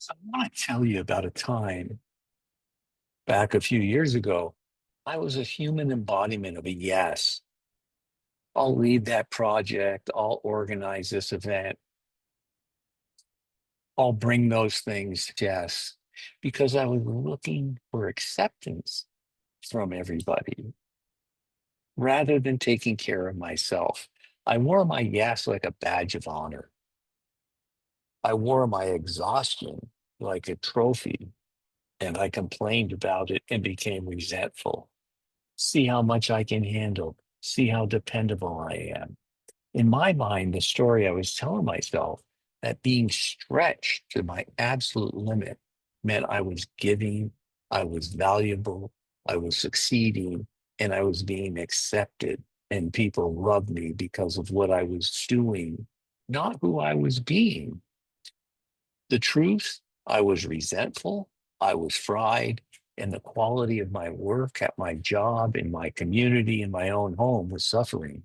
So I want to tell you about a time back a few years ago. I was a human embodiment of a yes. I'll lead that project. I'll organize this event. I'll bring those things to yes, because I was looking for acceptance from everybody rather than taking care of myself. I wore my yes like a badge of honor. I wore my exhaustion like a trophy, and I complained about it and became resentful. See how much I can handle, see how dependable I am. In my mind, the story I was telling myself that being stretched to my absolute limit meant I was giving, I was valuable, I was succeeding, and I was being accepted. And people loved me because of what I was doing, not who I was being. The truth, I was resentful, I was fried, and the quality of my work at my job, in my community, in my own home was suffering.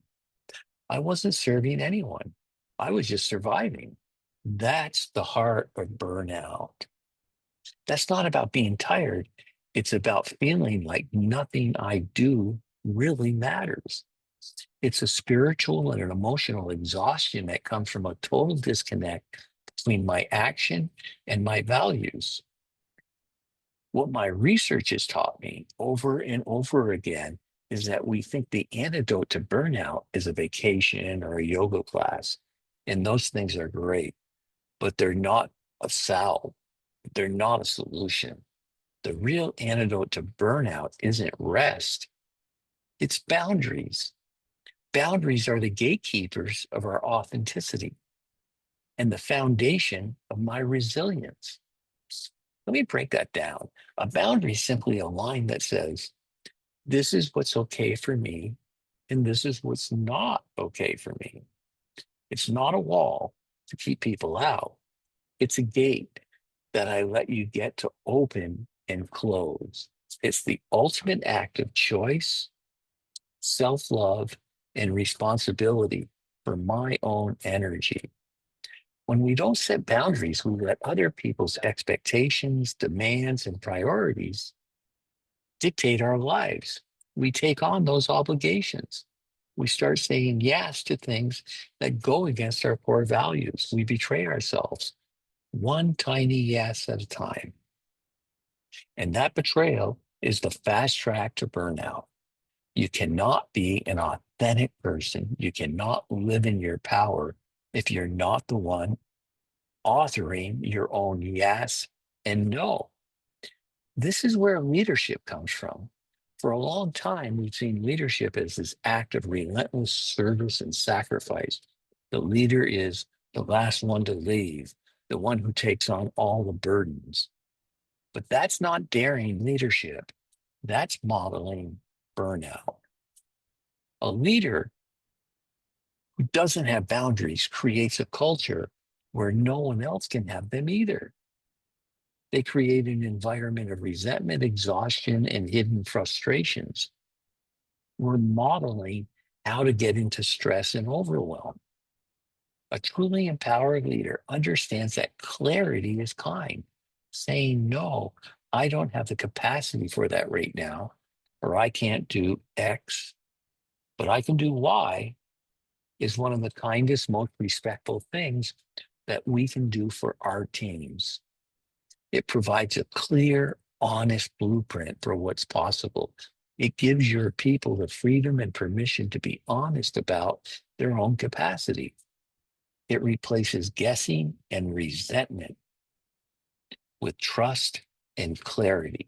I wasn't serving anyone. I was just surviving. That's the heart of burnout. That's not about being tired. It's about feeling like nothing I do really matters. It's a spiritual and an emotional exhaustion that comes from a total disconnect between my action and my values. What my research has taught me over and over again is that we think the antidote to burnout is a vacation or a yoga class. And those things are great, but they're not a salve. They're not a solution. The real antidote to burnout isn't rest, it's boundaries. Boundaries are the gatekeepers of our authenticity and the foundation of my resilience. Let me break that down. A boundary is simply a line that says, this is what's okay for me, and this is what's not okay for me. It's not a wall to keep people out, it's a gate that I let you get to open and close. It's the ultimate act of choice, self love, and responsibility for my own energy. When we don't set boundaries, we let other people's expectations, demands, and priorities dictate our lives. We take on those obligations. We start saying yes to things that go against our core values. We betray ourselves one tiny yes at a time. And that betrayal is the fast track to burnout. You cannot be an authentic person. You cannot live in your power if you're not the one authoring your own yes and no. This is where leadership comes from. For a long time, we've seen leadership as this act of relentless service and sacrifice. The leader is the last one to leave, the one who takes on all the burdens. But that's not daring leadership. That's modeling burnout. A leader who doesn't have boundaries creates a culture where no one else can have them either. They create an environment of resentment, exhaustion, and hidden frustrations. We're modeling how to get into stress and overwhelm. A truly empowered leader understands that clarity is kind. Saying, no, I don't have the capacity for that right now, or I can't do X, but I can do Y is one of the kindest, most respectful things that we can do for our teams. It provides a clear, honest blueprint for what's possible. It gives your people the freedom and permission to be honest about their own capacity. It replaces guessing and resentment with trust and clarity.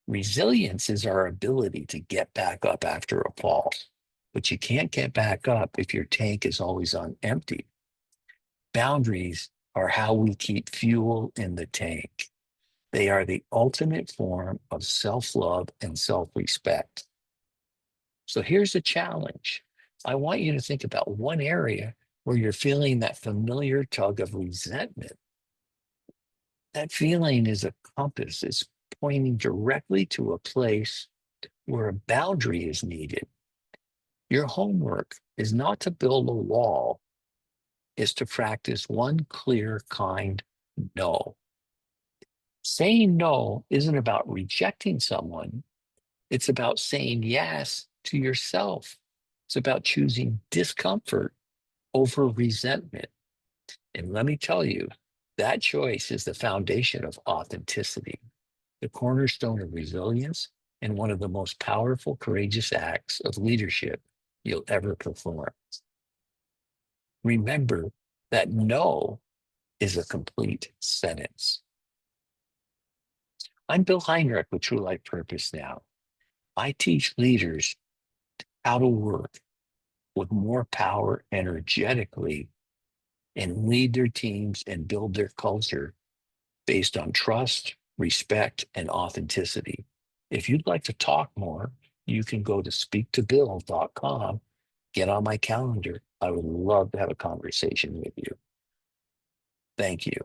Resilience is our ability to get back up after a fall, but you can't get back up if your tank is always on empty. Boundaries are how we keep fuel in the tank. They are the ultimate form of self love and self respect. So here's the challenge. I want you to think about one area where you're feeling that familiar tug of resentment. That feeling is a compass, it's pointing directly to a place where a boundary is needed. Your homework is not to build a wall, is to practice one clear, kind no. Saying no isn't about rejecting someone, it's about saying yes to yourself. It's about choosing discomfort over resentment. And let me tell you, that choice is the foundation of authenticity, the cornerstone of resilience, and one of the most powerful, courageous acts of leadership you'll ever perform. Remember that no is a complete sentence. I'm Bill Heinrich with True Life Purpose Now. I teach leaders how to work with more power energetically and lead their teams and build their culture based on trust, respect, and authenticity. If you'd like to talk more, you can go to speaktobill.com, get on my calendar. I would love to have a conversation with you. Thank you.